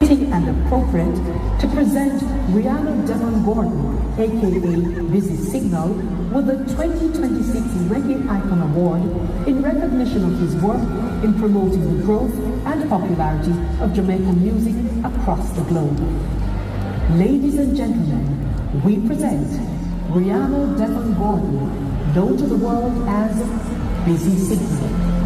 fitting and appropriate to present Rihanna Devon Gordon, aka Busy Signal, with the 2026 Reggae Icon Award in recognition of his work in promoting the growth and popularity of Jamaican music across the globe. Ladies and gentlemen, we present Rihanna Devon Gordon, known to the world as Busy Signal.